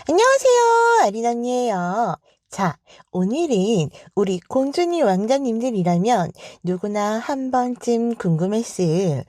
안녕하세요. 아린 언니예요. 자, 오늘은 우리 공주님 왕자님들이라면 누구나 한 번쯤 궁금했을,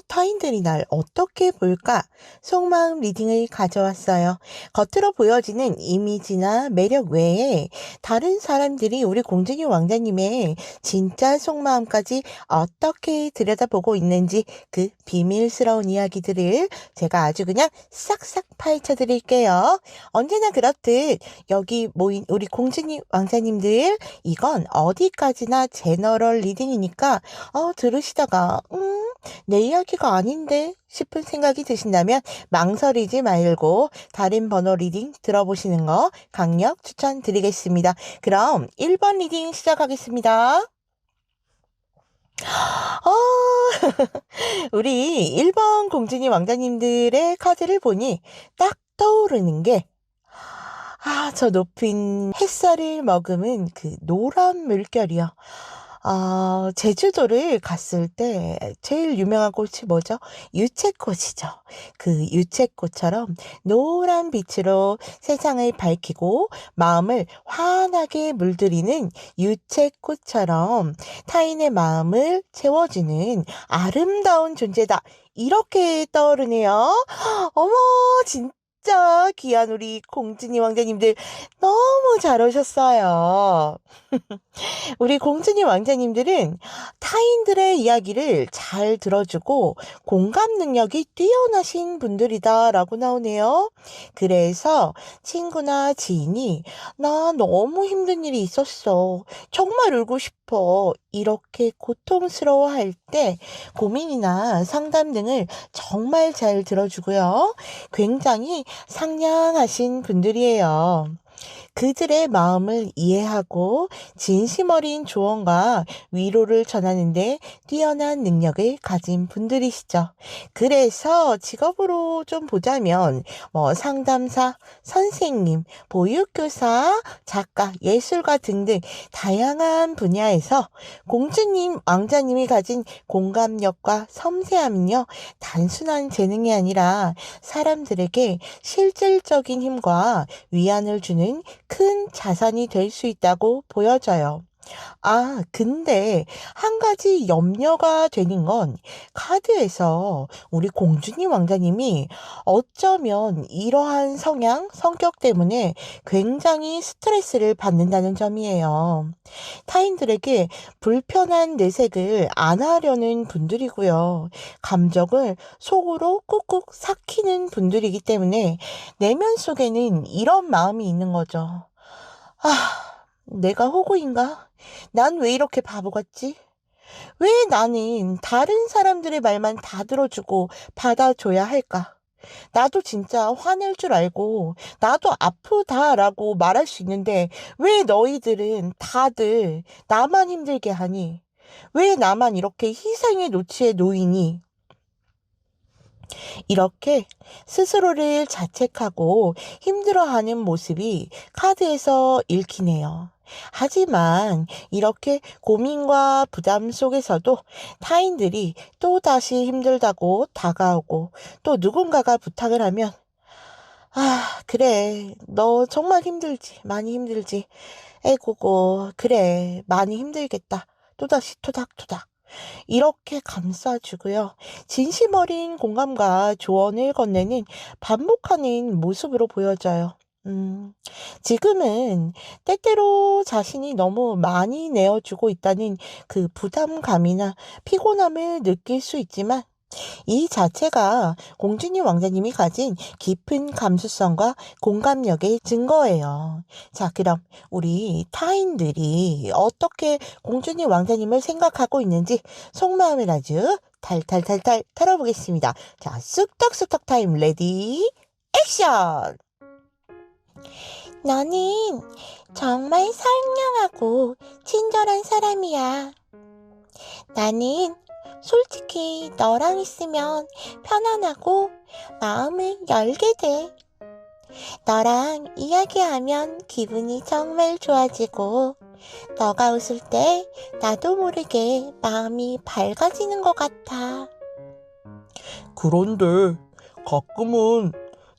타인들이 날 어떻게 볼까? 속마음 리딩을 가져왔어요. 겉으로 보여지는 이미지나 매력 외에 다른 사람들이 우리 공주님 왕자님의 진짜 속마음까지 어떻게 들여다보고 있는지 그 비밀스러운 이야기들을 제가 아주 그냥 싹싹 파헤쳐 드릴게요. 언제나 그렇듯 여기 모인 우리 공주님 왕자님들 이건 어디까지나 제너럴 리딩이니까 들으시다가 내 이야기가 아닌데 싶은 생각이 드신다면 망설이지 말고 다른 번호 리딩 들어보시는 거 강력 추천드리겠습니다. 그럼 1번 리딩 시작하겠습니다. 어, 우리 1번 공주님 왕자님들의 카드를 보니 딱 떠오르는 게 저 높은 햇살을 머금은 그 노란 물결이요. 제주도를 갔을 때 제일 유명한 꽃이 뭐죠? 유채꽃이죠. 그 유채꽃처럼 노란 빛으로 세상을 밝히고 마음을 환하게 물들이는 유채꽃처럼 타인의 마음을 채워주는 아름다운 존재다. 이렇게 떠오르네요. 어머, 진짜 귀한 우리 공주님 왕자님들 너무 잘 오셨어요. 우리 공주님 왕자님들은 타인들의 이야기를 잘 들어주고 공감 능력이 뛰어나신 분들이다라고 나오네요. 그래서 친구나 지인이 나 너무 힘든 일이 있었어. 정말 울고 싶어. 이렇게 고통스러워할 때 고민이나 상담 등을 정말 잘 들어주고요. 굉장히 상냥하신 분들이에요. 그들의 마음을 이해하고 진심 어린 조언과 위로를 전하는데 뛰어난 능력을 가진 분들이시죠. 그래서 직업으로 좀 보자면 상담사, 선생님, 보육교사, 작가, 예술가 등등 다양한 분야에서 공주님, 왕자님이 가진 공감력과 섬세함은요, 단순한 재능이 아니라 사람들에게 실질적인 힘과 위안을 주는 큰 자산이 될 수 있다고 보여져요. 근데 한 가지 염려가 되는 건 카드에서 우리 공주님 왕자님이 어쩌면 이러한 성격 때문에 굉장히 스트레스를 받는다는 점이에요. 타인들에게 불편한 내색을 안 하려는 분들이고요. 감정을 속으로 꾹꾹 삭히는 분들이기 때문에 내면 속에는 이런 마음이 있는 거죠. 내가 호구인가? 난 왜 이렇게 바보 같지? 왜 나는 다른 사람들의 말만 다 들어주고 받아줘야 할까? 나도 진짜 화낼 줄 알고, 나도 아프다라고 말할 수 있는데, 왜 너희들은 다들 나만 힘들게 하니? 왜 나만 이렇게 희생의 노치에 놓이니? 이렇게 스스로를 자책하고 힘들어하는 모습이 카드에서 읽히네요. 하지만 이렇게 고민과 부담 속에서도 타인들이 또다시 힘들다고 다가오고 또 누군가가 부탁을 하면 그래. 너 정말 힘들지. 많이 힘들지. 에고고. 그래. 많이 힘들겠다. 또다시 토닥토닥. 이렇게 감싸주고요. 진심 어린 공감과 조언을 건네는 반복하는 모습으로 보여져요. 지금은 때때로 자신이 너무 많이 내어주고 있다는 그 부담감이나 피곤함을 느낄 수 있지만 이 자체가 공주님 왕자님이 가진 깊은 감수성과 공감력의 증거예요. 자, 그럼 우리 타인들이 어떻게 공주님 왕자님을 생각하고 있는지 속마음을 아주 탈탈탈탈 털어보겠습니다. 자, 쑥떡쑥떡 타임 레디 액션! 너는 정말 상냥하고 친절한 사람이야. 나는 솔직히 너랑 있으면 편안하고 마음을 열게 돼. 너랑 이야기하면 기분이 정말 좋아지고 너가 웃을 때 나도 모르게 마음이 밝아지는 것 같아. 그런데 가끔은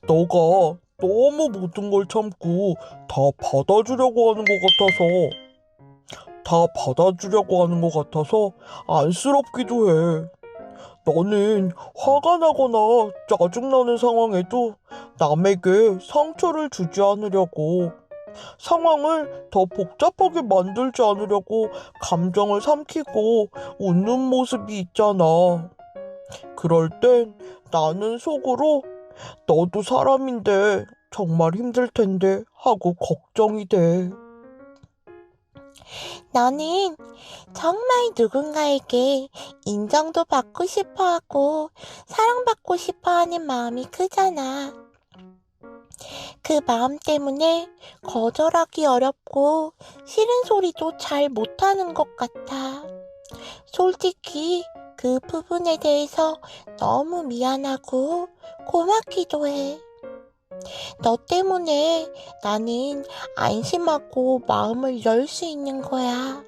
너가 너무 모든 걸 참고 다 받아주려고 하는 것 같아서 안쓰럽기도 해. 나는 화가 나거나 짜증나는 상황에도 남에게 상처를 주지 않으려고, 상황을 더 복잡하게 만들지 않으려고 감정을 삼키고 웃는 모습이 있잖아. 그럴 땐 나는 속으로 너도 사람인데 정말 힘들 텐데 하고 걱정이 돼. 너는 정말 누군가에게 인정도 받고 싶어 하고 사랑받고 싶어 하는 마음이 크잖아. 그 마음 때문에 거절하기 어렵고 싫은 소리도 잘 못하는 것 같아. 솔직히 그 부분에 대해서 너무 미안하고 고맙기도 해. 너 때문에 나는 안심하고 마음을 열 수 있는 거야.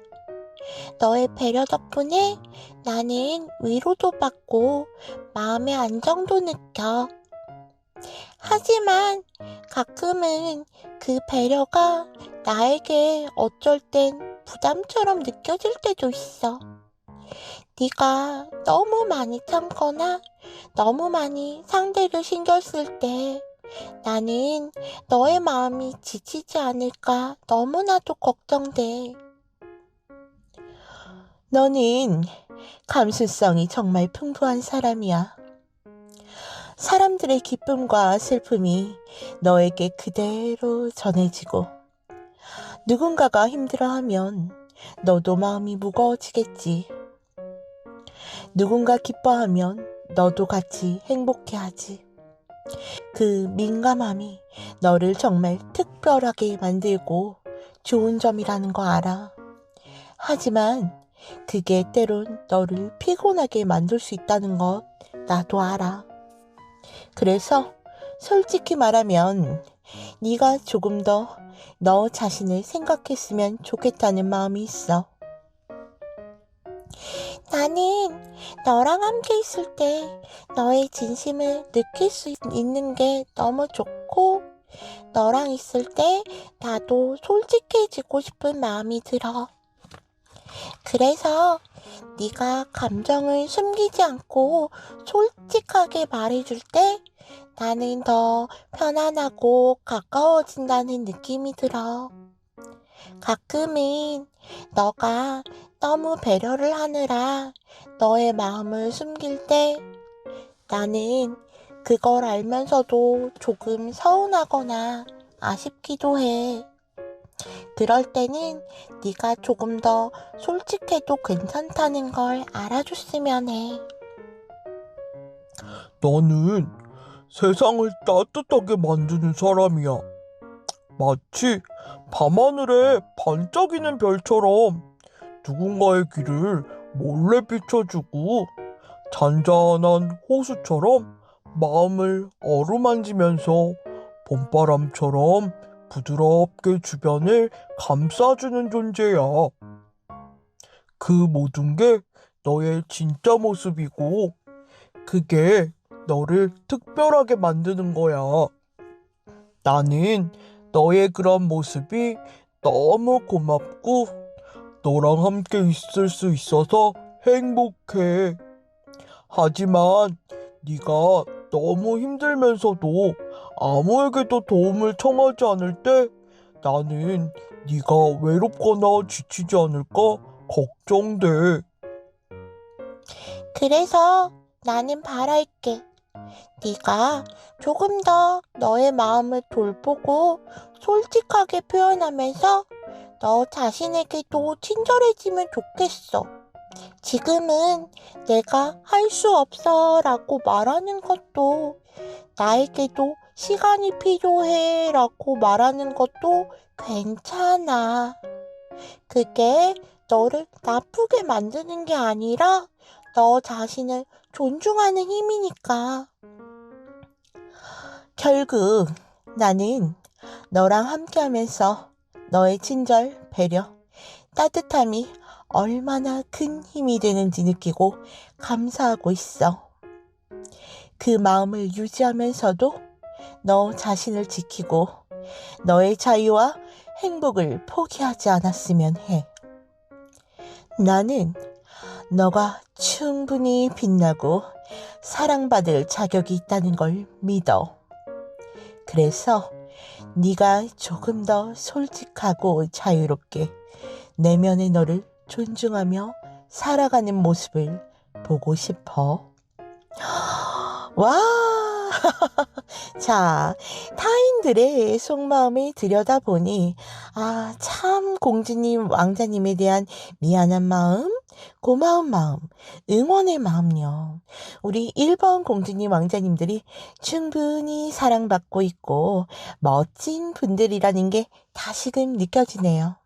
너의 배려 덕분에 나는 위로도 받고 마음의 안정도 느껴. 하지만 가끔은 그 배려가 나에게 어쩔 땐 부담처럼 느껴질 때도 있어. 네가 너무 많이 참거나 너무 많이 상대를 신경 쓸 때 나는 너의 마음이 지치지 않을까 너무나도 걱정돼. 너는 감수성이 정말 풍부한 사람이야. 사람들의 기쁨과 슬픔이 너에게 그대로 전해지고 누군가가 힘들어하면 너도 마음이 무거워지겠지. 누군가 기뻐하면 너도 같이 행복해하지. 그 민감함이 너를 정말 특별하게 만들고 좋은 점이라는 거 알아. 하지만 그게 때론 너를 피곤하게 만들 수 있다는 것 나도 알아. 그래서 솔직히 말하면 네가 조금 더 너 자신을 생각했으면 좋겠다는 마음이 있어. 나는 너랑 함께 있을 때 너의 진심을 느낄 수 있는 게 너무 좋고 너랑 있을 때 나도 솔직해지고 싶은 마음이 들어. 그래서 네가 감정을 숨기지 않고 솔직하게 말해줄 때 나는 더 편안하고 가까워진다는 느낌이 들어. 가끔은 너가 너무 배려를 하느라 너의 마음을 숨길 때 나는 그걸 알면서도 조금 서운하거나 아쉽기도 해. 그럴 때는 네가 조금 더 솔직해도 괜찮다는 걸 알아줬으면 해. 나는 세상을 따뜻하게 만드는 사람이야. 마치 밤하늘에 반짝이는 별처럼 누군가의 길을 몰래 비춰주고 잔잔한 호수처럼 마음을 어루만지면서 봄바람처럼 부드럽게 주변을 감싸주는 존재야. 그 모든 게 너의 진짜 모습이고 그게 너를 특별하게 만드는 거야. 나는 너의 그런 모습이 너무 고맙고 너랑 함께 있을 수 있어서 행복해. 하지만 네가 너무 힘들면서도 아무에게도 도움을 청하지 않을 때 나는 네가 외롭거나 지치지 않을까 걱정돼. 그래서 나는 바랄게. 네가 조금 더 너의 마음을 돌보고 솔직하게 표현하면서 너 자신에게도 친절해지면 좋겠어. 지금은 내가 할 수 없어 라고 말하는 것도 나에게도 시간이 필요해 라고 말하는 것도 괜찮아. 그게 너를 나쁘게 만드는 게 아니라 너 자신을 존중하는 힘이니까. 결국 나는 너랑 함께하면서 너의 친절, 배려, 따뜻함이 얼마나 큰 힘이 되는지 느끼고 감사하고 있어. 그 마음을 유지하면서도 너 자신을 지키고 너의 자유와 행복을 포기하지 않았으면 해. 나는 너가 충분히 빛나고 사랑받을 자격이 있다는 걸 믿어. 그래서 네가 조금 더 솔직하고 자유롭게 내면의 너를 존중하며 살아가는 모습을 보고 싶어. 와! 자, 타인들의 속마음을 들여다보니, 참 공주님, 왕자님에 대한 미안한 마음, 고마운 마음, 응원의 마음요. 우리 1번 공주님, 왕자님들이 충분히 사랑받고 있고 멋진 분들이라는 게 다시금 느껴지네요.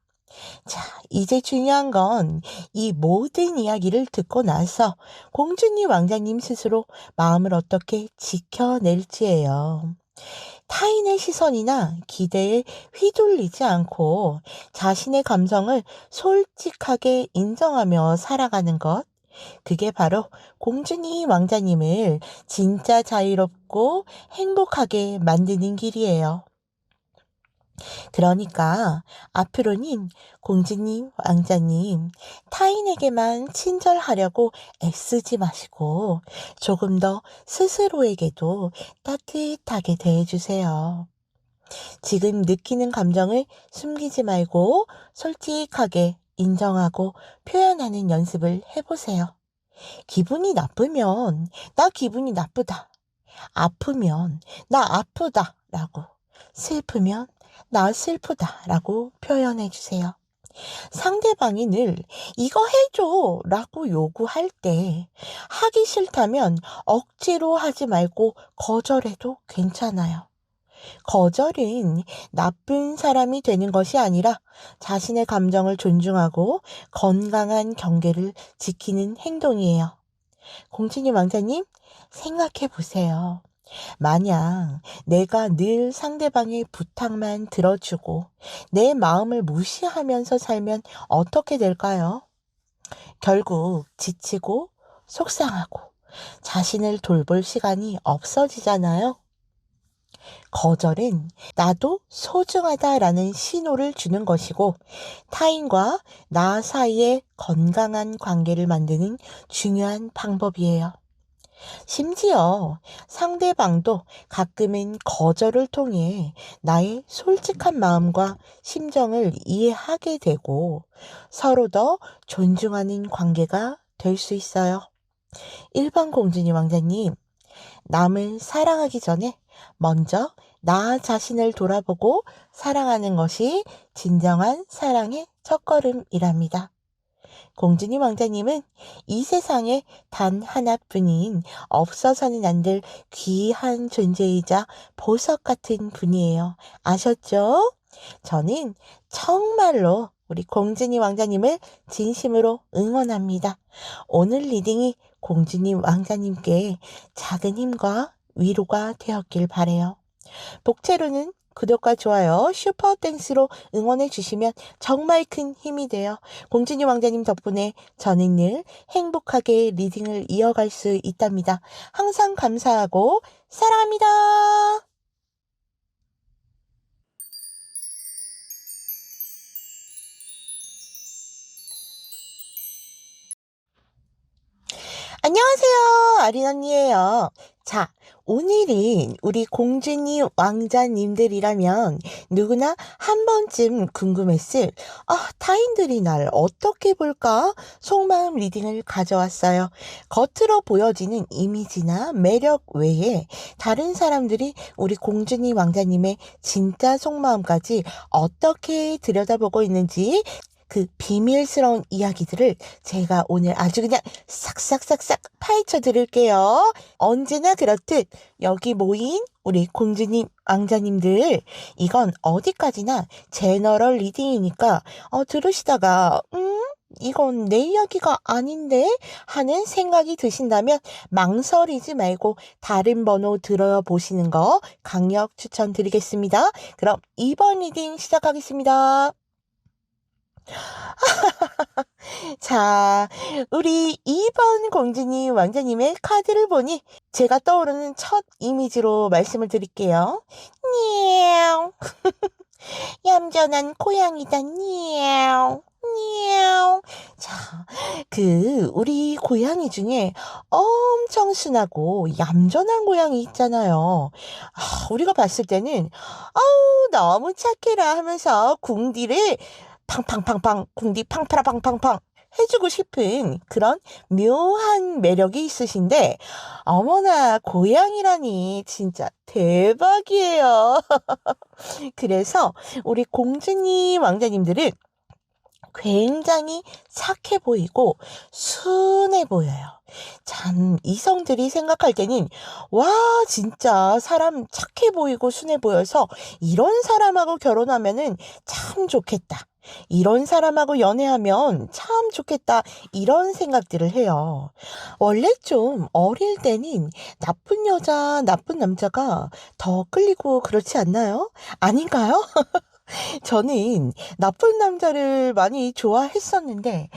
자, 이제 중요한 건 이 모든 이야기를 듣고 나서 공주님, 왕자님 스스로 마음을 어떻게 지켜낼지예요. 타인의 시선이나 기대에 휘둘리지 않고 자신의 감성을 솔직하게 인정하며 살아가는 것. 그게 바로 공주님, 왕자님을 진짜 자유롭고 행복하게 만드는 길이에요. 그러니까 앞으로는 공주님, 왕자님, 타인에게만 친절하려고 애쓰지 마시고 조금 더 스스로에게도 따뜻하게 대해주세요. 지금 느끼는 감정을 숨기지 말고 솔직하게 인정하고 표현하는 연습을 해보세요. 기분이 나쁘면 나 기분이 나쁘다. 아프면 나 아프다 라고, 슬프면 나 슬프다 라고 표현해 주세요. 상대방이 늘 이거 해줘 라고 요구할 때 하기 싫다면 억지로 하지 말고 거절해도 괜찮아요. 거절은 나쁜 사람이 되는 것이 아니라 자신의 감정을 존중하고 건강한 경계를 지키는 행동이에요. 공주님, 왕자님, 생각해 보세요. 만약 내가 늘 상대방의 부탁만 들어주고 내 마음을 무시하면서 살면 어떻게 될까요? 결국 지치고 속상하고 자신을 돌볼 시간이 없어지잖아요. 거절은 나도 소중하다라는 신호를 주는 것이고 타인과 나 사이의 건강한 관계를 만드는 중요한 방법이에요. 심지어 상대방도 가끔은 거절을 통해 나의 솔직한 마음과 심정을 이해하게 되고 서로 더 존중하는 관계가 될 수 있어요. 1번 공주님, 왕자님, 남을 사랑하기 전에 먼저 나 자신을 돌아보고 사랑하는 것이 진정한 사랑의 첫걸음이랍니다. 공주님, 왕자님은 이 세상에 단 하나뿐인 없어서는 안 될 귀한 존재이자 보석 같은 분이에요. 아셨죠? 저는 정말로 우리 공주님, 왕자님을 진심으로 응원합니다. 오늘 리딩이 공주님, 왕자님께 작은 힘과 위로가 되었길 바래요. 복채로는 구독과 좋아요, 슈퍼땡스로 응원해 주시면 정말 큰 힘이 돼요. 공주님, 왕자님 덕분에 저는 늘 행복하게 리딩을 이어갈 수 있답니다. 항상 감사하고 사랑합니다. 안녕하세요. 아린 언니예요. 자, 오늘은 우리 공주님, 왕자님들이라면 누구나 한 번쯤 궁금했을 타인들이 날 어떻게 볼까? 속마음 리딩을 가져왔어요. 겉으로 보여지는 이미지나 매력 외에 다른 사람들이 우리 공주님, 왕자님의 진짜 속마음까지 어떻게 들여다보고 있는지 그 비밀스러운 이야기들을 제가 오늘 아주 그냥 싹싹싹싹 파헤쳐 드릴게요. 언제나 그렇듯 여기 모인 우리 공주님, 왕자님들, 이건 어디까지나 제너럴 리딩이니까 들으시다가 이건 내 이야기가 아닌데 하는 생각이 드신다면 망설이지 말고 다른 번호 들어보시는 거 강력 추천드리겠습니다. 그럼 2번 리딩 시작하겠습니다. 자, 우리 2번 공주님 왕자님의 카드를 보니 제가 떠오르는 첫 이미지로 말씀을 드릴게요. 냐옹. 얌전한 고양이다. 냐옹. 냐옹. 자, 우리 고양이 중에 엄청 순하고 얌전한 고양이 있잖아요. 우리가 봤을 때는, 너무 착해라 하면서 궁디를 팡팡팡팡, 궁디 팡파라팡팡팡 해주고 싶은 그런 묘한 매력이 있으신데, 어머나, 고양이라니 진짜 대박이에요. 그래서 우리 공주님, 왕자님들은 굉장히 착해 보이고 순해 보여요. 참, 이성들이 생각할 때는, 와, 진짜 사람 착해 보이고 순해 보여서 이런 사람하고 결혼하면은 참 좋겠다. 이런 사람하고 연애하면 참 좋겠다. 이런 생각들을 해요. 원래 좀 어릴 때는 나쁜 여자, 나쁜 남자가 더 끌리고 그렇지 않나요? 아닌가요? 저는 나쁜 남자를 많이 좋아했었는데,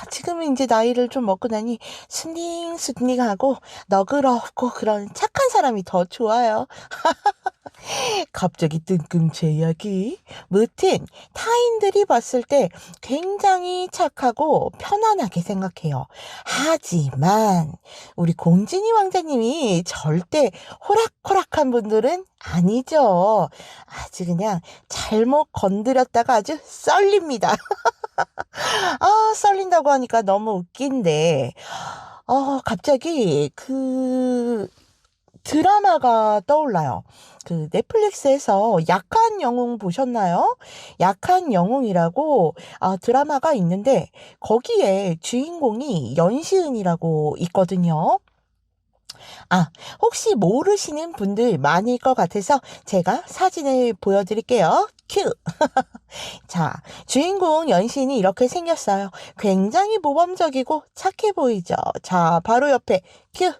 지금은 이제 나이를 좀 먹고 나니 순딩순딩하고 너그럽고 그런 착한 사람이 더 좋아요. 갑자기 뜬금제 이야기. 무튼 타인들이 봤을 때 굉장히 착하고 편안하게 생각해요. 하지만 우리 공진이 왕자님이 절대 호락호락한 분들은 아니죠. 아주 그냥 잘못 건드렸다가 아주 썰립니다. 썰린다고 하니까 너무 웃긴데, 갑자기 드라마가 떠올라요. 넷플릭스에서 약한 영웅 보셨나요? 약한 영웅이라고 드라마가 있는데 거기에 주인공이 연시은이라고 있거든요. 혹시 모르시는 분들 많을 것 같아서 제가 사진을 보여드릴게요. 큐! 자, 주인공 연신이 이렇게 생겼어요. 굉장히 모범적이고 착해 보이죠? 자, 바로 옆에 큐!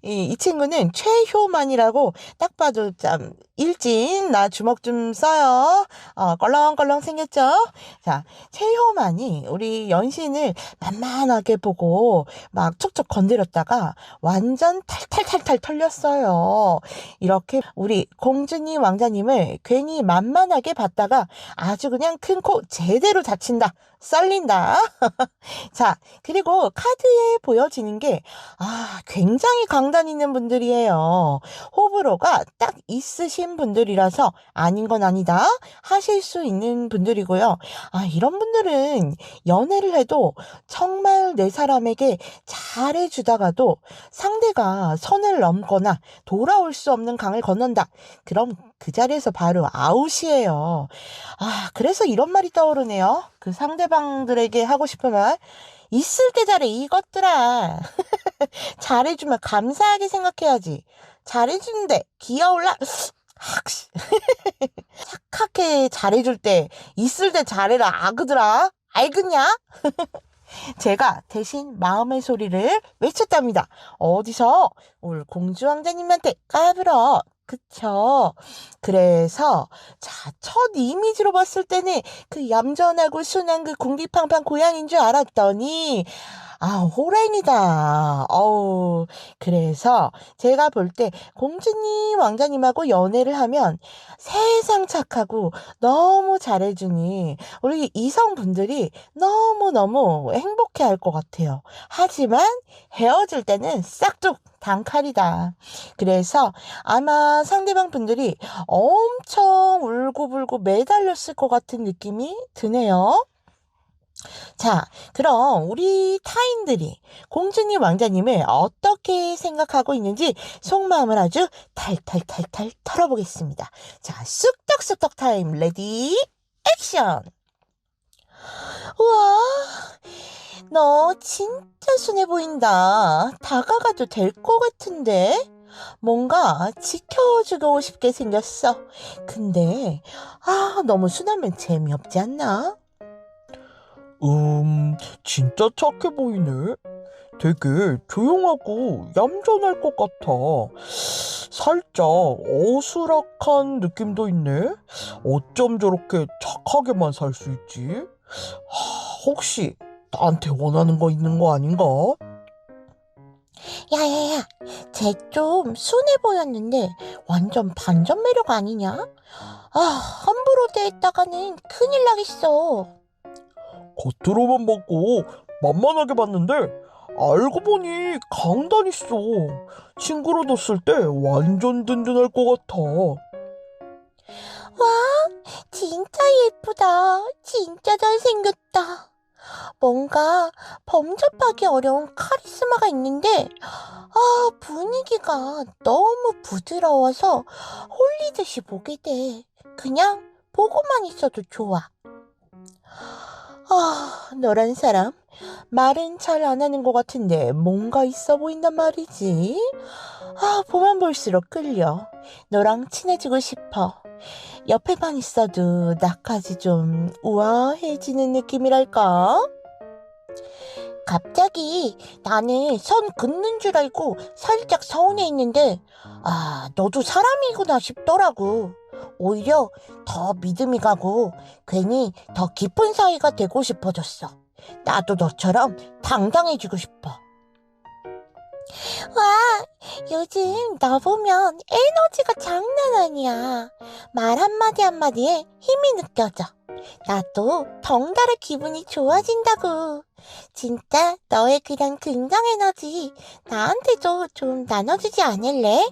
이 친구는 최효만이라고 딱 봐도 참 일진 나 주먹 좀 써요. 껄렁껄렁 생겼죠? 자, 최효만이 우리 연신을 만만하게 보고 막 촉촉 건드렸다가 완전 탈탈탈탈 털렸어요. 이렇게 우리 공주님 왕자님을 괜히 만만하게 봤다가 아주 그냥 큰 코 제대로 다친다. 썰린다. 자, 그리고 카드에 보여지는 게 굉장히 강단 있는 분들이에요. 호불호가 딱 있으신 분들이라서 아닌 건 아니다 하실 수 있는 분들이고요. 이런 분들은 연애를 해도 정말 내 사람에게 잘해주다가도 상대가 선을 넘거나 돌아올 수 없는 강을 건넌다. 그럼 그 자리에서 바로 아웃이에요. 그래서 이런 말이 떠오르네요. 그 상대방들에게 하고 싶은 말. 있을 때 잘해, 이것들아. 잘해주면 감사하게 생각해야지. 잘해주는데 귀여울라? 착하게 잘해줄 때 있을 때 잘해라, 아그들아. 알겠냐? 제가 대신 마음의 소리를 외쳤답니다. 어디서? 우리 공주왕자님한테 까불어. 그쵸? 그래서 첫 이미지로 봤을 때는 그 얌전하고 순한 그 궁디팡팡 고양이인 줄 알았더니 호랭이다. 그래서 제가 볼 때 공주님, 왕자님하고 연애를 하면 세상 착하고 너무 잘해주니 우리 이성분들이 너무너무 행복해 할 것 같아요. 하지만 헤어질 때는 싹둑 단칼이다. 그래서 아마 상대방 분들이 엄청 울고불고 매달렸을 것 같은 느낌이 드네요. 자, 그럼 우리 타인들이 공주님 왕자님을 어떻게 생각하고 있는지 속마음을 아주 탈탈탈탈 털어보겠습니다. 자, 쑥떡쑥떡 타임 레디 액션! 우와, 너 진짜 순해 보인다. 다가가도 될 것 같은데? 뭔가 지켜주고 싶게 생겼어. 근데 너무 순하면 재미없지 않나? 진짜 착해 보이네. 되게 조용하고 얌전할 것 같아. 살짝 어수락한 느낌도 있네. 어쩜 저렇게 착하게만 살 수 있지? 혹시 나한테 원하는 거 있는 거 아닌가? 야야야, 쟤 좀 순해 보였는데 완전 반전 매력 아니냐? 함부로 대했다가는 큰일 나겠어. 겉으로만 보고 만만하게 봤는데 알고 보니 강단 있어. 친구로 뒀을 때 완전 든든할 것 같아. 와, 진짜 예쁘다. 진짜 잘생겼다. 뭔가 범접하기 어려운 카리스마가 있는데, 분위기가 너무 부드러워서 홀리듯이 보게 돼. 그냥 보고만 있어도 좋아. 너란 사람, 말은 잘 안 하는 것 같은데 뭔가 있어 보인단 말이지. 보면 볼수록 끌려. 너랑 친해지고 싶어. 옆에만 있어도 나까지 좀 우아해지는 느낌이랄까? 갑자기 나는 선 긋는 줄 알고 살짝 서운해했는데, 너도 사람이구나 싶더라고. 오히려 더 믿음이 가고 괜히 더 깊은 사이가 되고 싶어졌어. 나도 너처럼 당당해지고 싶어. 와, 요즘 너 보면 에너지가 장난 아니야. 말 한마디 한마디에 힘이 느껴져. 나도 덩달아 기분이 좋아진다고. 진짜 너의 그런 긍정 에너지 나한테도 좀 나눠주지 않을래?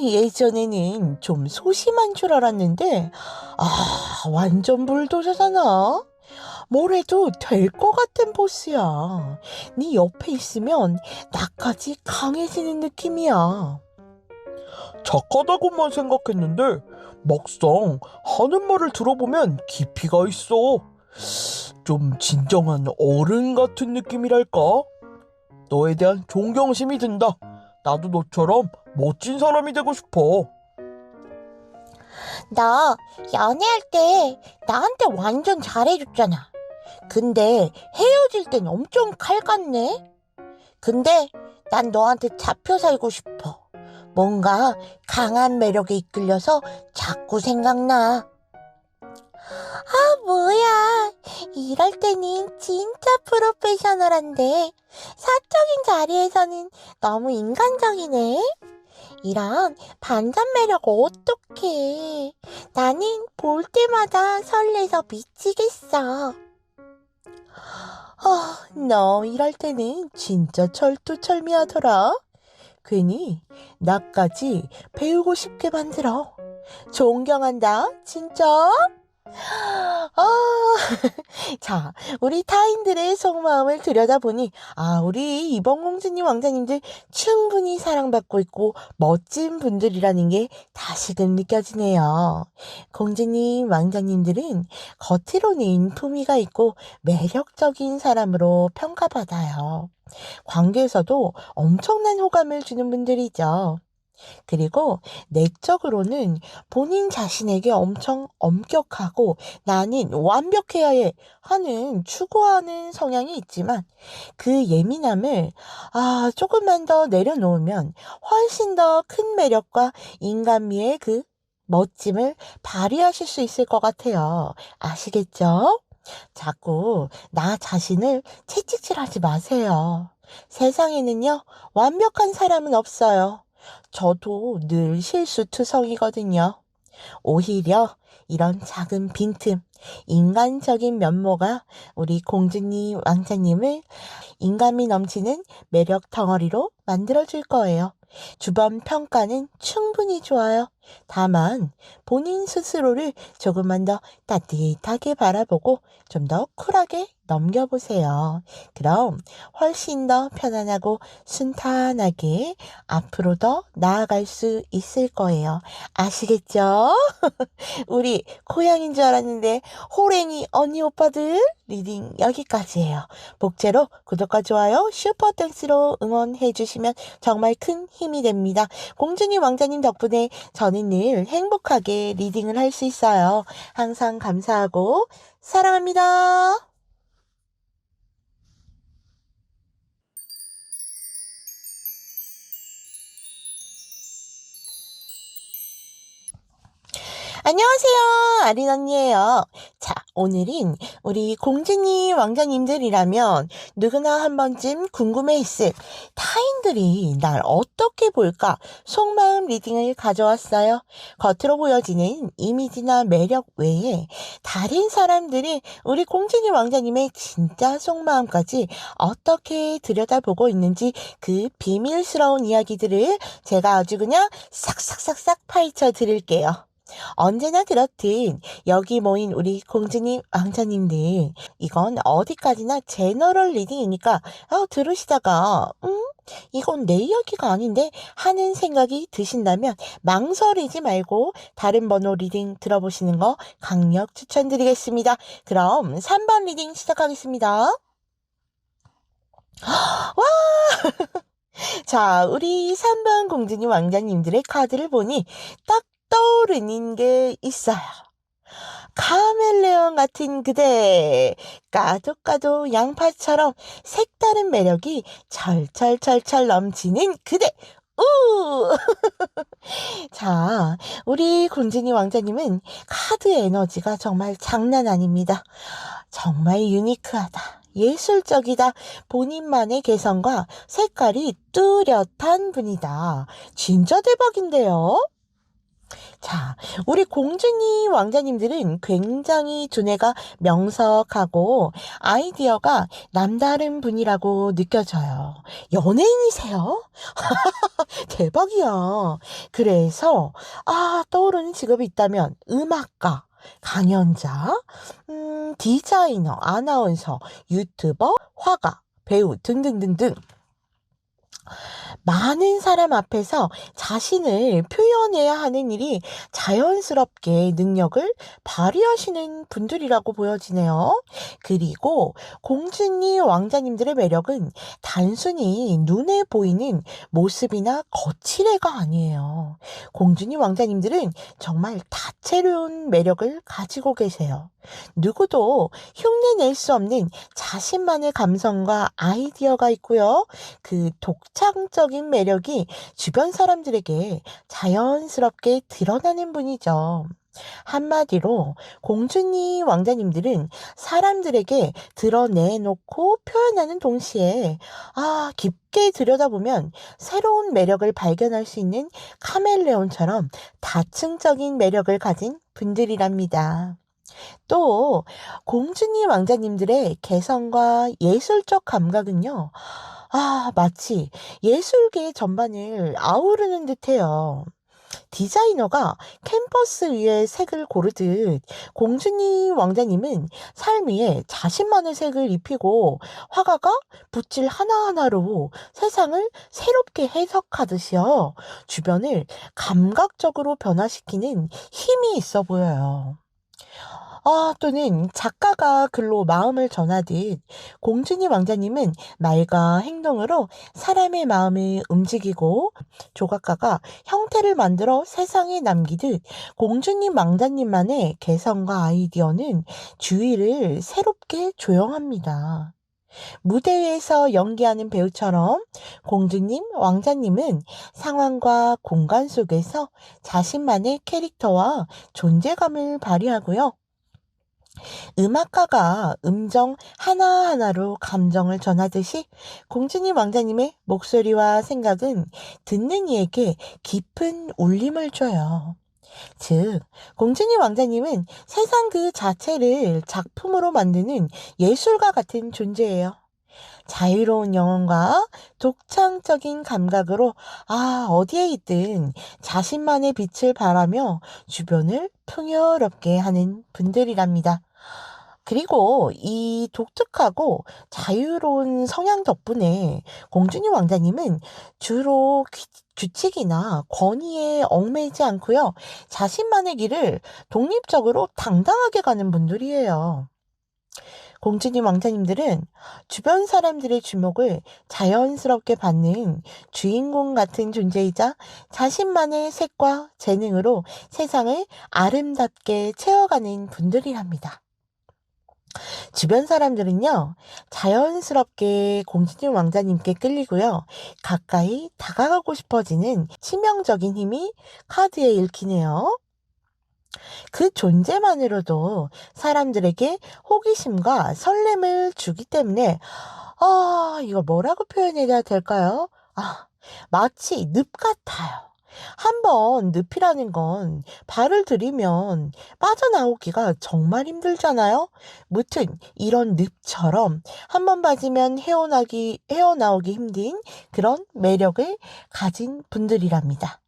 예전에는 좀 소심한 줄 알았는데, 완전 불도저잖아. 뭘 해도 될 것 같은 보스야. 네 옆에 있으면 나까지 강해지는 느낌이야. 착하다고만 생각했는데 막상 하는 말을 들어보면 깊이가 있어. 좀 진정한 어른 같은 느낌이랄까? 너에 대한 존경심이 든다. 나도 너처럼 멋진 사람이 되고 싶어. 나 연애할 때 나한테 완전 잘해줬잖아. 근데 헤어질 땐 엄청 칼 같네? 근데 난 너한테 잡혀 살고 싶어. 뭔가 강한 매력에 이끌려서 자꾸 생각나. 뭐야. 이럴 때는 진짜 프로페셔널한데 사적인 자리에서는 너무 인간적이네. 이런 반전 매력 어떡해. 나는 볼 때마다 설레서 미치겠어. 너 이럴 때는 진짜 철두철미하더라. 괜히 나까지 배우고 싶게 만들어. 존경한다, 진짜. 아, 자, 우리 타인들의 속마음을 들여다보니, 우리 이번 공주님 왕자님들 충분히 사랑받고 있고 멋진 분들이라는 게 다시금 느껴지네요. 공주님 왕자님들은 겉으로는 품위가 있고 매력적인 사람으로 평가받아요. 관계에서도 엄청난 호감을 주는 분들이죠. 그리고 내적으로는 본인 자신에게 엄청 엄격하고 나는 완벽해야 해 하는 추구하는 성향이 있지만 그 예민함을 조금만 더 내려놓으면 훨씬 더 큰 매력과 인간미의 그 멋짐을 발휘하실 수 있을 것 같아요. 아시겠죠? 자꾸 나 자신을 채찍질하지 마세요. 세상에는요, 완벽한 사람은 없어요. 저도 늘 실수투성이거든요. 오히려 이런 작은 빈틈, 인간적인 면모가 우리 공주님, 왕자님을 인간미 넘치는 매력 덩어리로 만들어줄 거예요. 주변 평가는 충분히 좋아요. 다만 본인 스스로를 조금만 더 따뜻하게 바라보고 좀 더 쿨하게 넘겨보세요. 그럼 훨씬 더 편안하고 순탄하게 앞으로 더 나아갈 수 있을 거예요. 아시겠죠? 우리 고양인 줄 알았는데 호랭이 언니 오빠들 리딩 여기까지예요. 복제로 구독과 좋아요, 슈퍼땡스로 응원해 주시면 정말 큰 힘이 됩니다. 공주님 왕자님 덕분에 저는 늘 행복하게 리딩을 할 수 있어요. 항상 감사하고 사랑합니다. 안녕하세요. 아린 언니예요. 자, 오늘은 우리 공주님, 왕자님들이라면 누구나 한 번쯤 궁금해했을 타인들이 날 어떻게 볼까 속마음 리딩을 가져왔어요. 겉으로 보여지는 이미지나 매력 외에 다른 사람들이 우리 공주님, 왕자님의 진짜 속마음까지 어떻게 들여다보고 있는지 그 비밀스러운 이야기들을 제가 아주 그냥 싹싹싹싹 파헤쳐 드릴게요. 언제나 그렇듯 여기 모인 우리 공주님, 왕자님들 이건 어디까지나 제너럴 리딩이니까 들으시다가 이건 내 이야기가 아닌데 하는 생각이 드신다면 망설이지 말고 다른 번호 리딩 들어보시는 거 강력 추천드리겠습니다. 그럼 3번 리딩 시작하겠습니다. 와! 자, 우리 3번 공주님 왕자님들의 카드를 보니 딱 떠오르는 게 있어요. 카멜레온 같은 그대, 까도 양파처럼 색다른 매력이 철철철철 넘치는 그대. 우! 자, 우리 공주님 왕자님은 카드 에너지가 정말 장난 아닙니다. 정말 유니크하다. 예술적이다. 본인만의 개성과 색깔이 뚜렷한 분이다. 진짜 대박인데요? 자, 우리 공주님, 왕자님들은 굉장히 두뇌가 명석하고 아이디어가 남다른 분이라고 느껴져요. 연예인이세요? 대박이야. 그래서, 떠오르는 직업이 있다면 음악가, 강연자, 디자이너, 아나운서, 유튜버, 화가, 배우 등등등등. 많은 사람 앞에서 자신을 표현해야 하는 일이 자연스럽게 능력을 발휘하시는 분들이라고 보여지네요. 그리고 공주님, 왕자님들의 매력은 단순히 눈에 보이는 모습이나 거칠애가 아니에요. 공주님, 왕자님들은 정말 다채로운 매력을 가지고 계세요. 누구도 흉내낼 수 없는 자신만의 감성과 아이디어가 있고요. 그 독창적인 매력이 주변 사람들에게 자연스럽게 드러나는 분이죠. 한마디로 공주님, 왕자님들은 사람들에게 드러내놓고 표현하는 동시에 깊게 들여다보면 새로운 매력을 발견할 수 있는 카멜레온처럼 다층적인 매력을 가진 분들이랍니다. 또 공주님 왕자님들의 개성과 예술적 감각은요. 마치 예술계 전반을 아우르는 듯해요. 디자이너가 캔버스 위에 색을 고르듯 공주님 왕자님은 삶 위에 자신만의 색을 입히고 화가가 붓질 하나하나로 세상을 새롭게 해석하듯이요. 주변을 감각적으로 변화시키는 힘이 있어 보여요. 또는 작가가 글로 마음을 전하듯 공주님 왕자님은 말과 행동으로 사람의 마음을 움직이고 조각가가 형태를 만들어 세상에 남기듯 공주님 왕자님만의 개성과 아이디어는 주위를 새롭게 조형합니다. 무대 위에서 연기하는 배우처럼 공주님, 왕자님은 상황과 공간 속에서 자신만의 캐릭터와 존재감을 발휘하고요. 음악가가 음정 하나하나로 감정을 전하듯이 공주님 왕자님의 목소리와 생각은 듣는 이에게 깊은 울림을 줘요. 즉, 공주님 왕자님은 세상 그 자체를 작품으로 만드는 예술가 같은 존재예요. 자유로운 영혼과 독창적인 감각으로 어디에 있든 자신만의 빛을 발하며 주변을 풍요롭게 하는 분들이랍니다. 그리고 이 독특하고 자유로운 성향 덕분에 공주님 왕자님은 주로 규칙이나 권위에 얽매이지 않고요. 자신만의 길을 독립적으로 당당하게 가는 분들이에요. 공주님 왕자님들은 주변 사람들의 주목을 자연스럽게 받는 주인공 같은 존재이자 자신만의 색과 재능으로 세상을 아름답게 채워가는 분들이랍니다. 주변 사람들은요, 자연스럽게 공주님 왕자님께 끌리고요, 가까이 다가가고 싶어지는 치명적인 힘이 카드에 읽히네요. 그 존재만으로도 사람들에게 호기심과 설렘을 주기 때문에, 이걸 뭐라고 표현해야 될까요? 마치 늪 같아요. 한번 늪이라는 건 발을 들이면 빠져나오기가 정말 힘들잖아요. 무튼 이런 늪처럼 한번 빠지면 헤어나오기 힘든 그런 매력을 가진 분들이랍니다.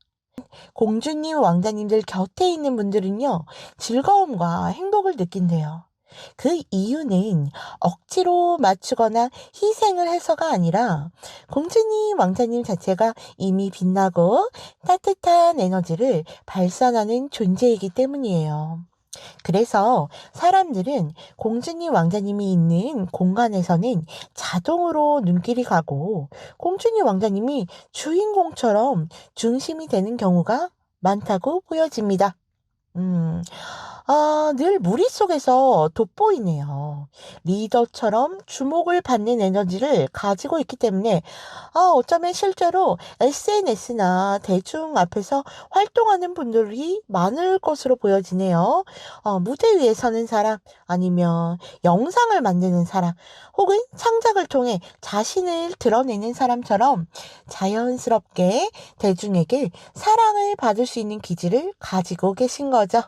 공주님, 왕자님들 곁에 있는 분들은요, 즐거움과 행복을 느낀대요. 그 이유는 억지로 맞추거나 희생을 해서가 아니라 공주님, 왕자님 자체가 이미 빛나고 따뜻한 에너지를 발산하는 존재이기 때문이에요. 그래서 사람들은 공주님, 왕자님이 있는 공간에서는 자동으로 눈길이 가고 공주님, 왕자님이 주인공처럼 중심이 되는 경우가 많다고 보여집니다. 늘 무리 속에서 돋보이네요. 리더처럼 주목을 받는 에너지를 가지고 있기 때문에, 어쩌면 실제로 SNS나 대중 앞에서 활동하는 분들이 많을 것으로 보여지네요. 무대 위에 서는 사람, 아니면 영상을 만드는 사람, 혹은 창작을 통해 자신을 드러내는 사람처럼 자연스럽게 대중에게 사랑을 받을 수 있는 기질을 가지고 계신 거죠.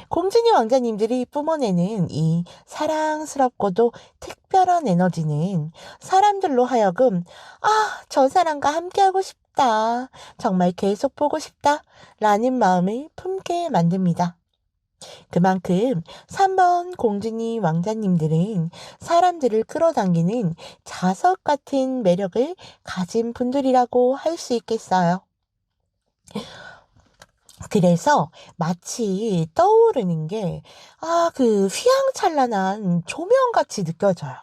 공주님 왕자님들이 뿜어내는 이 사랑스럽고도 특별한 에너지는 사람들로 하여금 저 사람과 함께하고 싶다. 정말 계속 보고 싶다. 라는 마음을 품게 만듭니다. 그만큼 3번 공주님 왕자님들은 사람들을 끌어당기는 자석 같은 매력을 가진 분들이라고 할 수 있겠어요. 그래서 마치 떠오르는 게, 그 휘황찬란한 조명같이 느껴져요.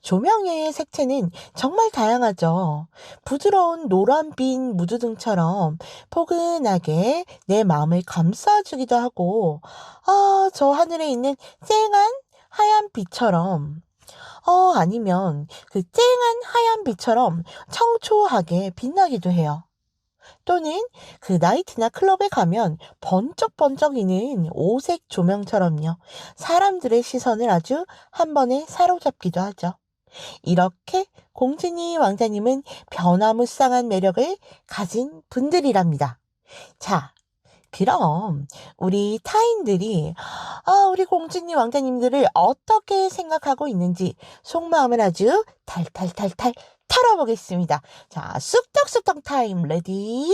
조명의 색채는 정말 다양하죠. 부드러운 노란빛 무드등처럼 포근하게 내 마음을 감싸주기도 하고, 저 하늘에 있는 쨍한 하얀 빛처럼, 아니면 그 쨍한 하얀 빛처럼 청초하게 빛나기도 해요. 또는 그 나이트나 클럽에 가면 번쩍번쩍이는 오색 조명처럼요. 사람들의 시선을 아주 한 번에 사로잡기도 하죠. 이렇게 공주님, 왕자님은 변화무쌍한 매력을 가진 분들이랍니다. 자, 그럼 우리 타인들이 우리 공주님, 왕자님들을 어떻게 생각하고 있는지 속마음을 아주 탈탈탈탈 털어보겠습니다. 자, 쑥떡쑥떡 타임 레디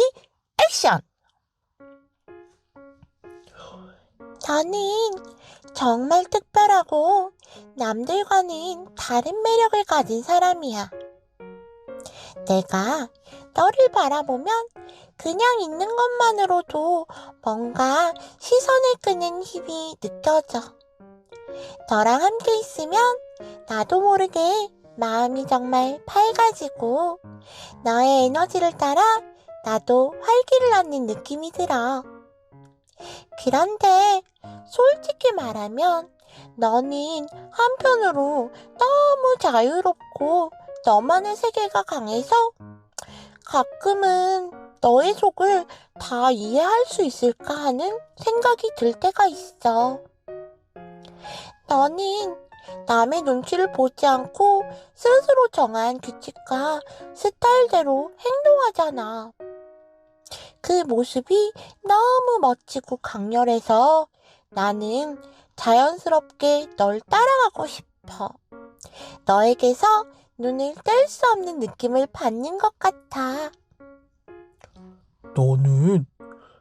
액션! 저는 정말 특별하고 남들과는 다른 매력을 가진 사람이야. 내가 너를 바라보면 그냥 있는 것만으로도 뭔가 시선을 끄는 힘이 느껴져. 너랑 함께 있으면 나도 모르게 마음이 정말 밝아지고 너의 에너지를 따라 나도 활기를 얻는 느낌이 들어. 그런데 솔직히 말하면 너는 한편으로 너무 자유롭고 너만의 세계가 강해서 가끔은 너의 속을 다 이해할 수 있을까 하는 생각이 들 때가 있어. 너는 남의 눈치를 보지 않고 스스로 정한 규칙과 스타일대로 행동하잖아. 그 모습이 너무 멋지고 강렬해서 나는 자연스럽게 널 따라가고 싶어. 너에게서 눈을 뗄 수 없는 느낌을 받는 것 같아. 너는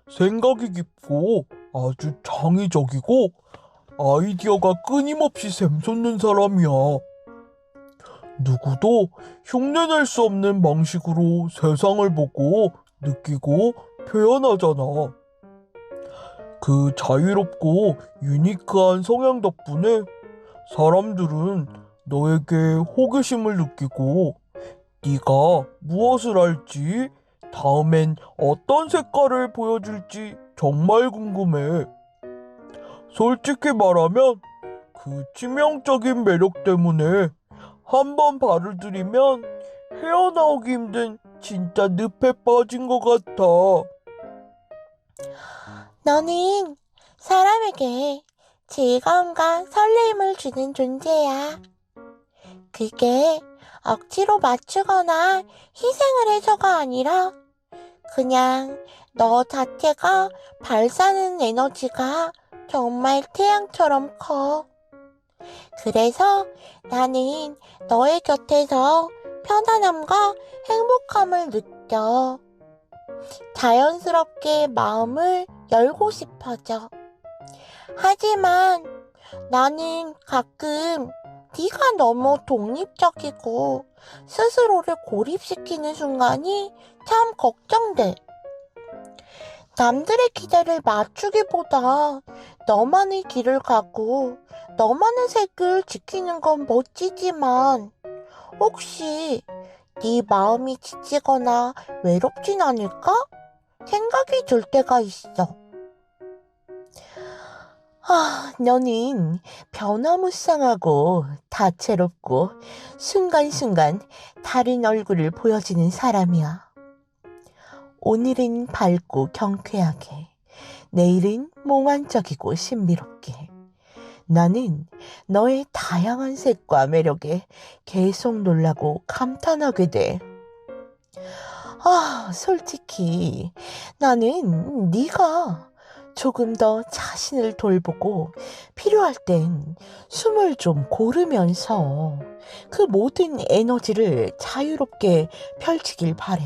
생각이 깊고 아주 창의적이고 아이디어가 끊임없이 샘솟는 사람이야. 누구도 흉내낼 수 없는 방식으로 세상을 보고 느끼고 표현하잖아. 그 자유롭고 유니크한 성향 덕분에 사람들은 너에게 호기심을 느끼고 네가 무엇을 할지, 다음엔 어떤 색깔을 보여줄지 정말 궁금해. 솔직히 말하면 그 치명적인 매력 때문에 한번 발을 들이면 헤어나오기 힘든 진짜 늪에 빠진 것 같아. 너는 사람에게 즐거움과 설레임을 주는 존재야. 그게 억지로 맞추거나 희생을 해서가 아니라 그냥 너 자체가 발산하는 에너지가 정말 태양처럼 커. 그래서 나는 너의 곁에서 편안함과 행복함을 느껴. 자연스럽게 마음을 열고 싶어져. 하지만 나는 가끔 네가 너무 독립적이고 스스로를 고립시키는 순간이 참 걱정돼. 남들의 기대를 맞추기보다 너만의 길을 가고 너만의 색을 지키는 건 멋지지만 혹시 네 마음이 지치거나 외롭진 않을까? 생각이 들 때가 있어. 너는 변화무쌍하고 다채롭고 순간순간 다른 얼굴을 보여주는 사람이야. 오늘은 밝고 경쾌하게, 내일은 몽환적이고 신비롭게. 나는 너의 다양한 색과 매력에 계속 놀라고 감탄하게 돼. 솔직히 나는 네가 조금 더 자신을 돌보고 필요할 땐 숨을 좀 고르면서 그 모든 에너지를 자유롭게 펼치길 바래.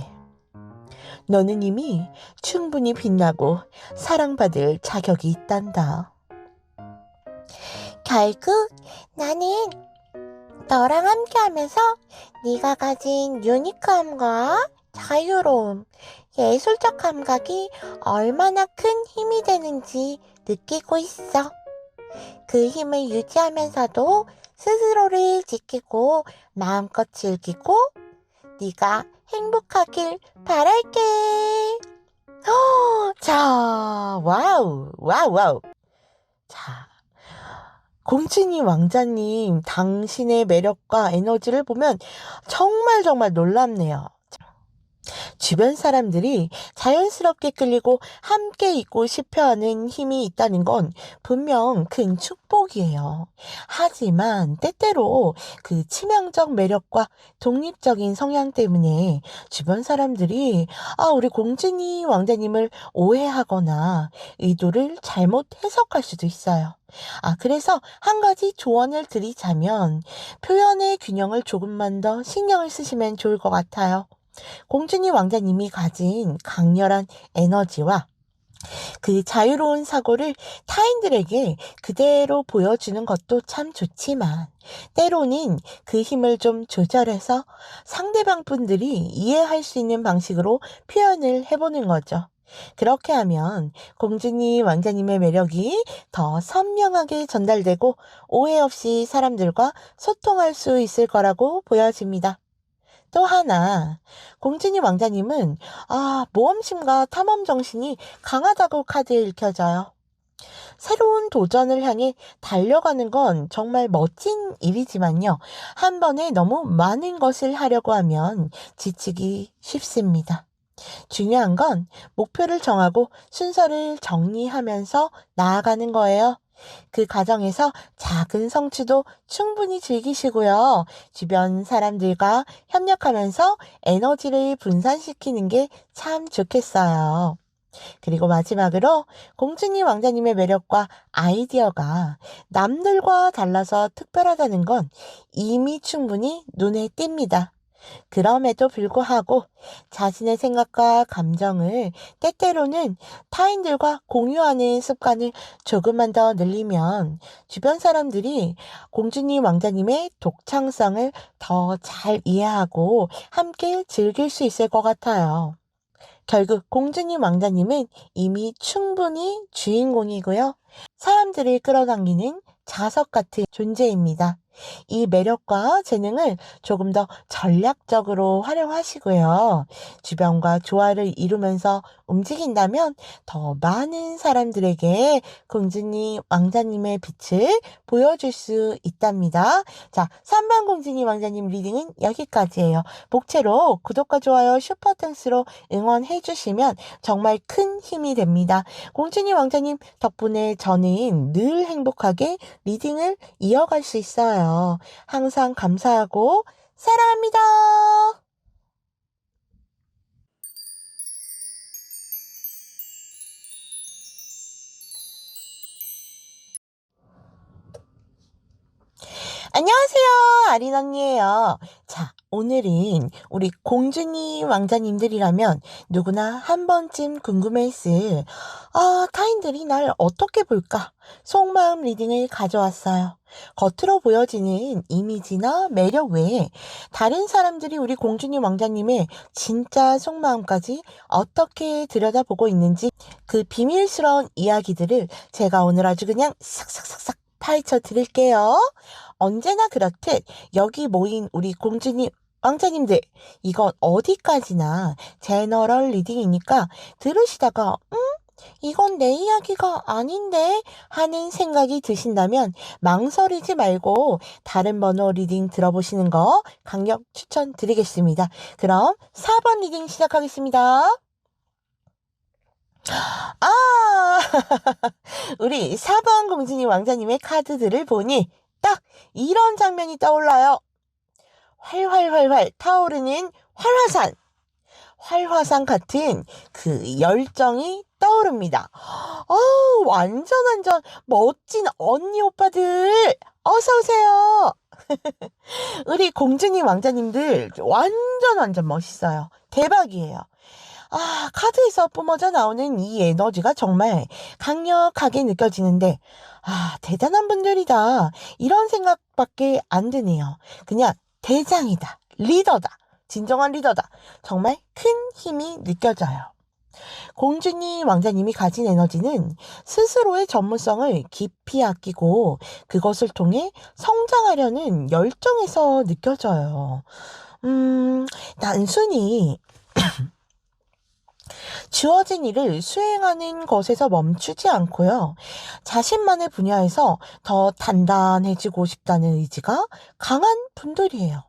너는 이미 충분히 빛나고 사랑받을 자격이 있단다. 결국 나는 너랑 함께하면서 네가 가진 유니크함과 자유로움, 예술적 감각이 얼마나 큰 힘이 되는지 느끼고 있어. 그 힘을 유지하면서도 스스로를 지키고 마음껏 즐기고 네가 행복하길 바랄게. 자, 와우, 와우, 와우. 자, 공주님 왕자님, 당신의 매력과 에너지를 보면 정말 정말 놀랍네요. 주변 사람들이 자연스럽게 끌리고 함께 있고 싶어하는 힘이 있다는 건 분명 큰 축복이에요. 하지만 때때로 그 치명적 매력과 독립적인 성향 때문에 주변 사람들이 우리 공주님 왕자님을 오해하거나 의도를 잘못 해석할 수도 있어요. 그래서 한 가지 조언을 드리자면 표현의 균형을 조금만 더 신경을 쓰시면 좋을 것 같아요. 공주님 왕자님이 가진 강렬한 에너지와 그 자유로운 사고를 타인들에게 그대로 보여주는 것도 참 좋지만 때로는 그 힘을 좀 조절해서 상대방 분들이 이해할 수 있는 방식으로 표현을 해보는 거죠. 그렇게 하면 공주님 왕자님의 매력이 더 선명하게 전달되고 오해 없이 사람들과 소통할 수 있을 거라고 보여집니다. 또 하나, 공주님 왕자님은 모험심과 탐험 정신이 강하다고 카드에 읽혀져요. 새로운 도전을 향해 달려가는 건 정말 멋진 일이지만요. 한 번에 너무 많은 것을 하려고 하면 지치기 쉽습니다. 중요한 건 목표를 정하고 순서를 정리하면서 나아가는 거예요. 그 과정에서 작은 성취도 충분히 즐기시고요. 주변 사람들과 협력하면서 에너지를 분산시키는 게 참 좋겠어요. 그리고 마지막으로 공주님 왕자님의 매력과 아이디어가 남들과 달라서 특별하다는 건 이미 충분히 눈에 띕니다. 그럼에도 불구하고 자신의 생각과 감정을 때때로는 타인들과 공유하는 습관을 조금만 더 늘리면 주변 사람들이 공주님 왕자님의 독창성을 더 잘 이해하고 함께 즐길 수 있을 것 같아요. 결국 공주님 왕자님은 이미 충분히 주인공이고요. 사람들을 끌어당기는 자석 같은 존재입니다. 이 매력과 재능을 조금 더 전략적으로 활용하시고요. 주변과 조화를 이루면서 움직인다면 더 많은 사람들에게 공주님, 왕자님의 빛을 보여줄 수 있답니다. 자, 3번 공주님, 왕자님 리딩은 여기까지예요. 복채로 구독과 좋아요, 슈퍼땡스로 응원해 주시면 정말 큰 힘이 됩니다. 공주님, 왕자님 덕분에 저는 늘 행복하게 리딩을 이어갈 수 있어요. 항상 감사하고 사랑합니다. 안녕하세요. 아린 언니예요. 자, 오늘은 우리 공주님, 왕자님들이라면 누구나 한 번쯤 궁금했을 타인들이 날 어떻게 볼까? 속마음 리딩을 가져왔어요. 겉으로 보여지는 이미지나 매력 외에 다른 사람들이 우리 공주님, 왕자님의 진짜 속마음까지 어떻게 들여다보고 있는지 그 비밀스러운 이야기들을 제가 오늘 아주 그냥 싹싹싹싹 파헤쳐 드릴게요. 언제나 그렇듯 여기 모인 우리 공주님, 왕자님들, 이건 어디까지나 제너럴 리딩이니까 들으시다가 이건 내 이야기가 아닌데 하는 생각이 드신다면 망설이지 말고 다른 번호 리딩 들어보시는 거 강력 추천드리겠습니다. 그럼 4번 리딩 시작하겠습니다. 우리 4번 공주님 왕자님의 카드들을 보니 딱 이런 장면이 떠올라요. 활활활활 타오르는 활화산 같은 그 열정이 떠오릅니다. 완전 멋진 언니 오빠들 어서 오세요. 우리 공주님 왕자님들 완전 멋있어요. 대박이에요. 카드에서 뿜어져 나오는 이 에너지가 정말 강력하게 느껴지는데, 대단한 분들이다. 이런 생각밖에 안 드네요. 그냥 대장이다. 리더다. 진정한 리더다. 정말 큰 힘이 느껴져요. 공주님, 왕자님이 가진 에너지는 스스로의 전문성을 깊이 아끼고 그것을 통해 성장하려는 열정에서 느껴져요. 단순히 주어진 일을 수행하는 것에서 멈추지 않고요. 자신만의 분야에서 더 단단해지고 싶다는 의지가 강한 분들이에요.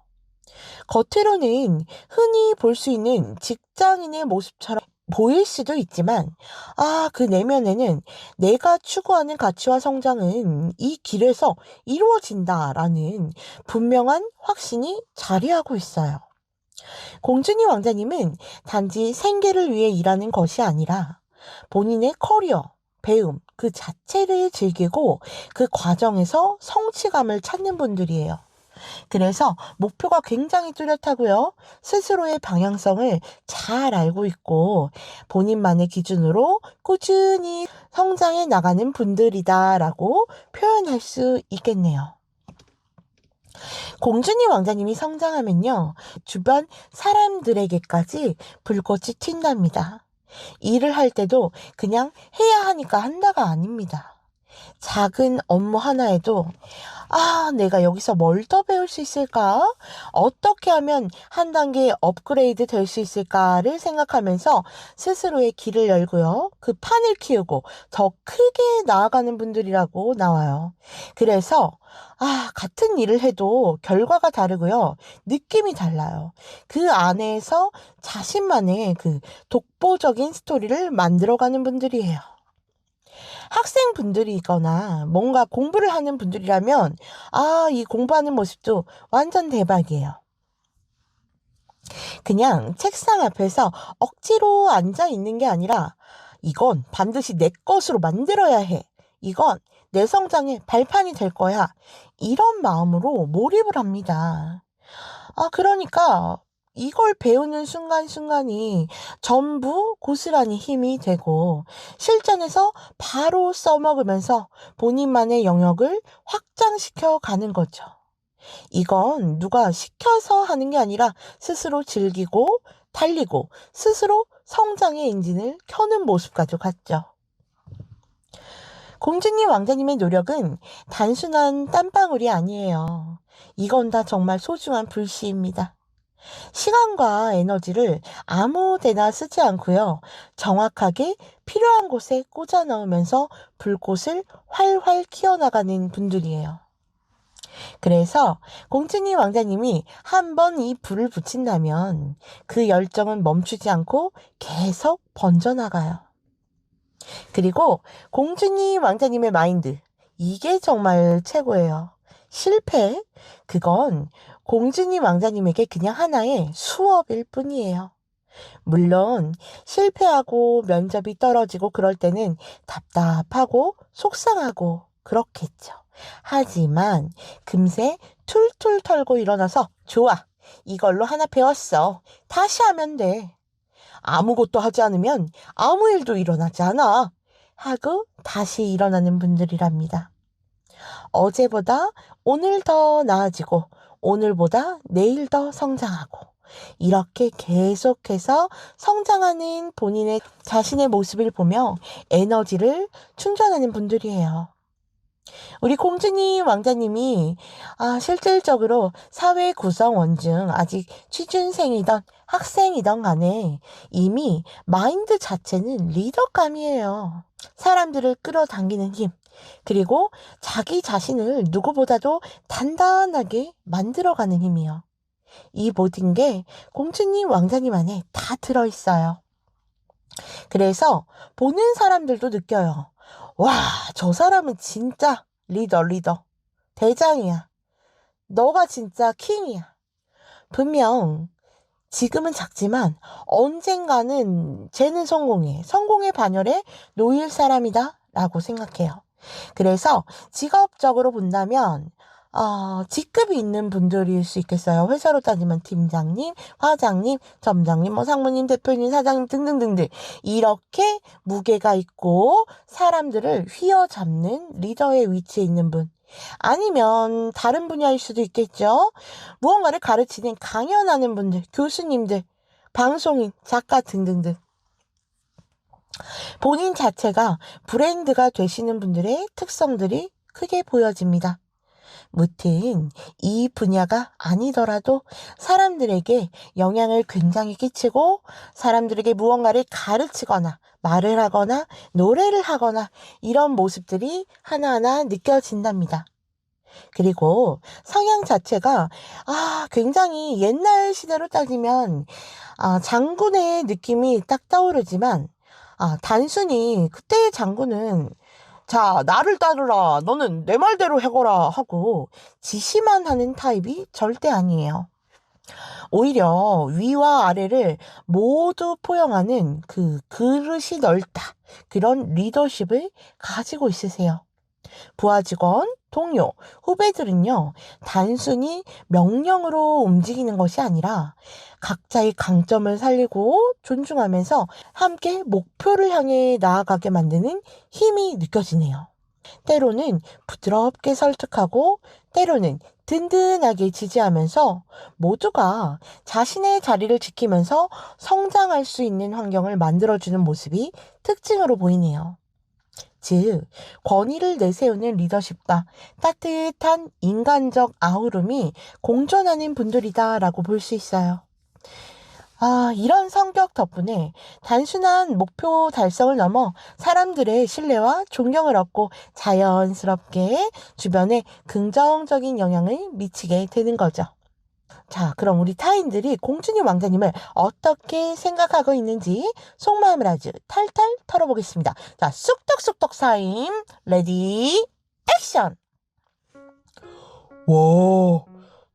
겉으로는 흔히 볼 수 있는 직장인의 모습처럼 보일 수도 있지만, 그 내면에는 내가 추구하는 가치와 성장은 이 길에서 이루어진다라는 분명한 확신이 자리하고 있어요. 공주님 왕자님은 단지 생계를 위해 일하는 것이 아니라 본인의 커리어, 배움, 그 자체를 즐기고 그 과정에서 성취감을 찾는 분들이에요. 그래서 목표가 굉장히 뚜렷하고요. 스스로의 방향성을 잘 알고 있고 본인만의 기준으로 꾸준히 성장해 나가는 분들이다라고 표현할 수 있겠네요. 공주님 왕자님이 성장하면요. 주변 사람들에게까지 불꽃이 튄답니다. 일을 할 때도 그냥 해야 하니까 한다가 아닙니다. 작은 업무 하나에도 내가 여기서 뭘 더 배울 수 있을까? 어떻게 하면 한 단계 업그레이드 될 수 있을까를 생각하면서 스스로의 길을 열고요. 그 판을 키우고 더 크게 나아가는 분들이라고 나와요. 그래서 같은 일을 해도 결과가 다르고요. 느낌이 달라요. 그 안에서 자신만의 그 독보적인 스토리를 만들어가는 분들이에요. 학생분들이거나 뭔가 공부를 하는 분들이라면 이 공부하는 모습도 완전 대박이에요. 그냥 책상 앞에서 억지로 앉아 있는 게 아니라 이건 반드시 내 것으로 만들어야 해. 이건 내 성장의 발판이 될 거야. 이런 마음으로 몰입을 합니다. 그러니까 이걸 배우는 순간순간이 전부 고스란히 힘이 되고 실전에서 바로 써먹으면서 본인만의 영역을 확장시켜 가는 거죠. 이건 누가 시켜서 하는 게 아니라 스스로 즐기고 달리고 스스로 성장의 엔진을 켜는 모습과도 같죠. 공주님 왕자님의 노력은 단순한 땀방울이 아니에요. 이건 다 정말 소중한 불씨입니다. 시간과 에너지를 아무 데나 쓰지 않고요. 정확하게 필요한 곳에 꽂아 넣으면서 불꽃을 활활 키워나가는 분들이에요. 그래서 공주님 왕자님이 한 번 이 불을 붙인다면 그 열정은 멈추지 않고 계속 번져나가요. 그리고 공주님 왕자님의 마인드, 이게 정말 최고예요. 실패? 그건 공주님 왕자님에게 그냥 하나의 수업일 뿐이에요. 물론 실패하고 면접이 떨어지고 그럴 때는 답답하고 속상하고 그렇겠죠. 하지만 금세 툴툴 털고 일어나서 좋아, 이걸로 하나 배웠어. 다시 하면 돼. 아무것도 하지 않으면 아무 일도 일어나지 않아. 하고 다시 일어나는 분들이랍니다. 어제보다 오늘 더 나아지고 오늘보다 내일 더 성장하고 이렇게 계속해서 성장하는 본인의 자신의 모습을 보며 에너지를 충전하는 분들이에요. 우리 공주님 왕자님이 실질적으로 사회 구성원 중 아직 취준생이던 학생이던 간에 이미 마인드 자체는 리더감이에요. 사람들을 끌어당기는 힘, 그리고 자기 자신을 누구보다도 단단하게 만들어가는 힘이요. 이 모든 게 공주님 왕자님 안에 다 들어있어요. 그래서 보는 사람들도 느껴요. 와, 저 사람은 진짜 리더. 대장이야. 너가 진짜 킹이야. 분명 지금은 작지만 언젠가는 쟤는 성공해. 성공의 반열에 놓일 사람이다 라고 생각해요. 그래서 직업적으로 본다면 직급이 있는 분들일 수 있겠어요. 회사로 따지면 팀장님, 과장님, 점장님, 상무님, 대표님, 사장님 등등등등 이렇게 무게가 있고 사람들을 휘어잡는 리더의 위치에 있는 분. 아니면 다른 분야일 수도 있겠죠. 무언가를 가르치는 강연하는 분들, 교수님들, 방송인, 작가 등등등. 본인 자체가 브랜드가 되시는 분들의 특성들이 크게 보여집니다. 무튼 이 분야가 아니더라도 사람들에게 영향을 굉장히 끼치고 사람들에게 무언가를 가르치거나 말을 하거나 노래를 하거나 이런 모습들이 하나하나 느껴진답니다. 그리고 성향 자체가 굉장히 옛날 시대로 따지면 장군의 느낌이 딱 떠오르지만 단순히 그때의 장군은 자, 나를 따르라. 너는 내 말대로 해거라 하고 지시만 하는 타입이 절대 아니에요. 오히려 위와 아래를 모두 포용하는 그 그릇이 넓다. 그런 리더십을 가지고 있으세요. 부하 직원, 동료, 후배들은요, 단순히 명령으로 움직이는 것이 아니라 각자의 강점을 살리고 존중하면서 함께 목표를 향해 나아가게 만드는 힘이 느껴지네요. 때로는 부드럽게 설득하고 때로는 든든하게 지지하면서 모두가 자신의 자리를 지키면서 성장할 수 있는 환경을 만들어주는 모습이 특징으로 보이네요. 즉, 권위를 내세우는 리더십과 따뜻한 인간적 아우름이 공존하는 분들이다라고 볼 수 있어요. 이런 성격 덕분에 단순한 목표 달성을 넘어 사람들의 신뢰와 존경을 얻고 자연스럽게 주변에 긍정적인 영향을 미치게 되는 거죠. 자, 그럼 우리 타인들이 공주님 왕자님을 어떻게 생각하고 있는지 속마음을 아주 탈탈 털어보겠습니다. 자, 쑥떡쑥떡 사임, 레디, 액션! 와,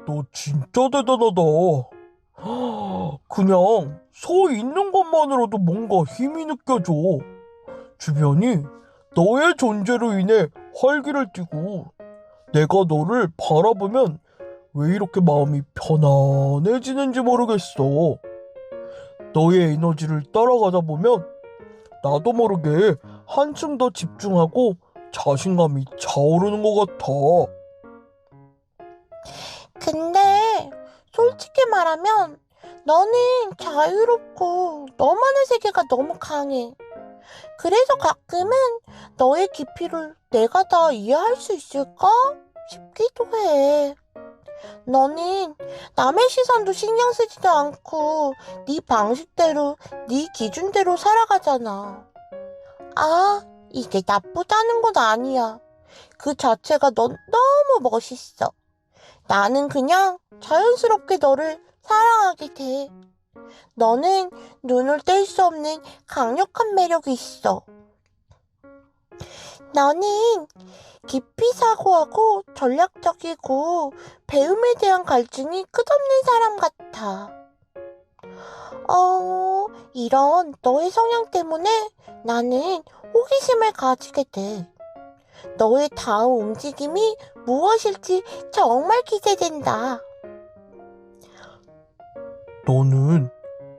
너 진짜 대단하다. 그냥 서 있는 것만으로도 뭔가 힘이 느껴져. 주변이 너의 존재로 인해 활기를 띠고 내가 너를 바라보면 왜 이렇게 마음이 편안해지는지 모르겠어. 너의 에너지를 따라가다 보면 나도 모르게 한층 더 집중하고 자신감이 차오르는 것 같아. 근데 솔직히 말하면 너는 자유롭고 너만의 세계가 너무 강해. 그래서 가끔은 너의 깊이를 내가 다 이해할 수 있을까 싶기도 해. 너는 남의 시선도 신경 쓰지도 않고 네 방식대로, 네 기준대로 살아가잖아. 아, 이게 나쁘다는 건 아니야. 그 자체가 넌 너무 멋있어. 나는 그냥 자연스럽게 너를 사랑하게 돼. 너는 눈을 뗄 수 없는 강력한 매력이 있어. 너는 깊이 사고하고 전략적이고 배움에 대한 갈증이 끝없는 사람 같아. 이런 너의 성향 때문에 나는 호기심을 가지게 돼. 너의 다음 움직임이 무엇일지 정말 기대된다. 너는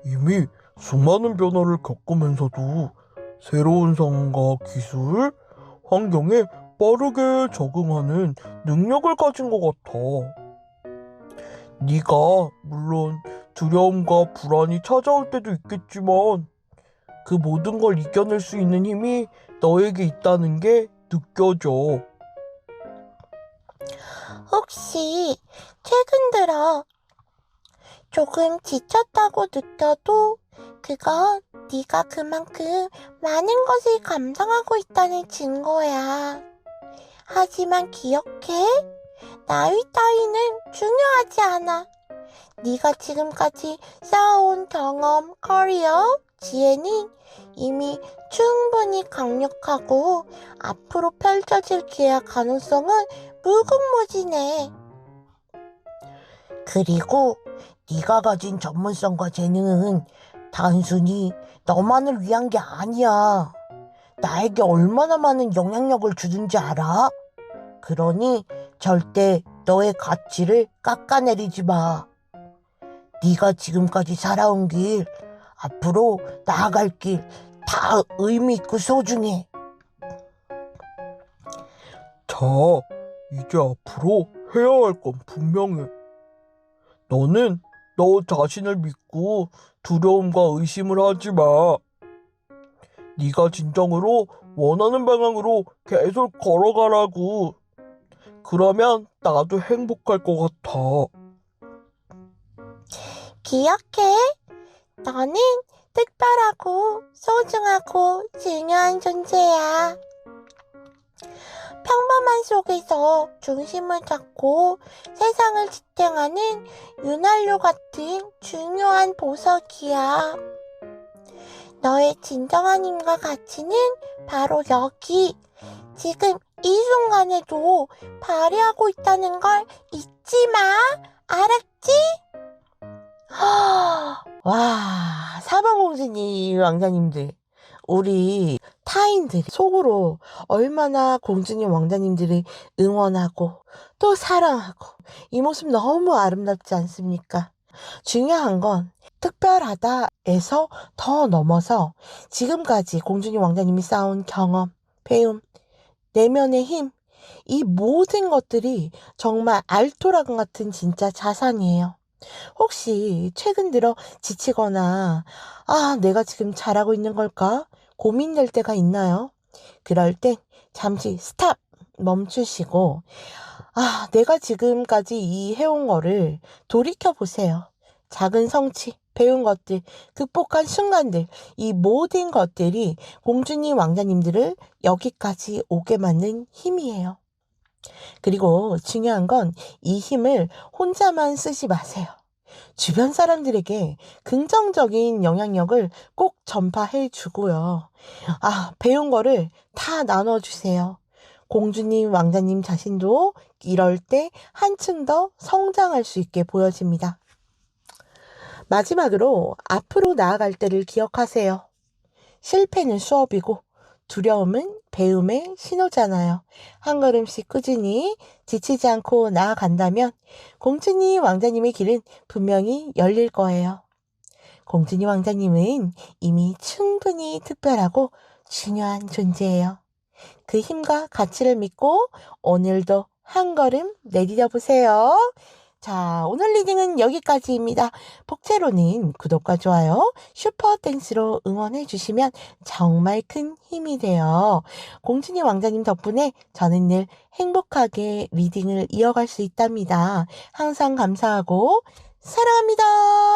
이미 수많은 변화를 겪으면서도 새로운 상황과 기술, 환경에 빠르게 적응하는 능력을 가진 것 같아. 네가 물론 두려움과 불안이 찾아올 때도 있겠지만 그 모든 걸 이겨낼 수 있는 힘이 너에게 있다는 게 느껴져. 혹시 최근 들어 조금 지쳤다고 느껴도 그건 네가 그만큼 많은 것을 감당하고 있다는 증거야. 하지만 기억해. 나이 따위는 중요하지 않아. 네가 지금까지 쌓아온 경험, 커리어, 지혜는 이미 충분히 강력하고 앞으로 펼쳐질 기회와 가능성은 무궁무진해. 그리고 네가 가진 전문성과 재능은 단순히 너만을 위한 게 아니야. 나에게 얼마나 많은 영향력을 주는지 알아? 그러니 절대 너의 가치를 깎아내리지 마. 네가 지금까지 살아온 길, 앞으로 나아갈 길 다 의미 있고 소중해. 자, 이제 앞으로 해야 할 건 분명해. 너는 너 자신을 믿고 두려움과 의심을 하지 마. 네가 진정으로 원하는 방향으로 계속 걸어가라고. 그러면 나도 행복할 것 같아. 기억해. 너는 특별하고 소중하고 중요한 존재야. 평범한 속에서 중심을 잡고 세상을 지탱하는 윤활유 같은 중요한 보석이야. 너의 진정한 힘과 가치는 바로 여기, 지금 이 순간에도 발휘하고 있다는 걸 잊지 마. 알았지? 와, 사방공주님, 왕자님들. 우리 타인들이 속으로 얼마나 공주님, 왕자님들을 응원하고 또 사랑하고 이 모습 너무 아름답지 않습니까? 중요한 건 특별하다에서 더 넘어서 지금까지 공주님, 왕자님이 쌓은 경험, 배움, 내면의 힘, 이 모든 것들이 정말 알토란 같은 진짜 자산이에요. 혹시 최근 들어 지치거나, 내가 지금 잘하고 있는 걸까? 고민될 때가 있나요? 그럴 땐 잠시 스탑! 멈추시고, 내가 지금까지 이 해온 거를 돌이켜보세요. 작은 성취, 배운 것들, 극복한 순간들, 이 모든 것들이 공주님, 왕자님들을 여기까지 오게 만든 힘이에요. 그리고 중요한 건 이 힘을 혼자만 쓰지 마세요. 주변 사람들에게 긍정적인 영향력을 꼭 전파해 주고요. 배운 거를 다 나눠주세요. 공주님, 왕자님 자신도 이럴 때 한층 더 성장할 수 있게 보여집니다. 마지막으로 앞으로 나아갈 때를 기억하세요. 실패는 수업이고 두려움은 배움의 신호잖아요. 한 걸음씩 꾸준히 지치지 않고 나아간다면 공주님, 왕자님의 길은 분명히 열릴 거예요. 공주님, 왕자님은 이미 충분히 특별하고 중요한 존재예요. 그 힘과 가치를 믿고 오늘도 한 걸음 내디뎌 보세요. 자, 오늘 리딩은 여기까지입니다. 복채로는 구독과 좋아요, 슈퍼땡스로 응원해 주시면 정말 큰 힘이 돼요. 공주님 왕자님 덕분에 저는 늘 행복하게 리딩을 이어갈 수 있답니다. 항상 감사하고 사랑합니다.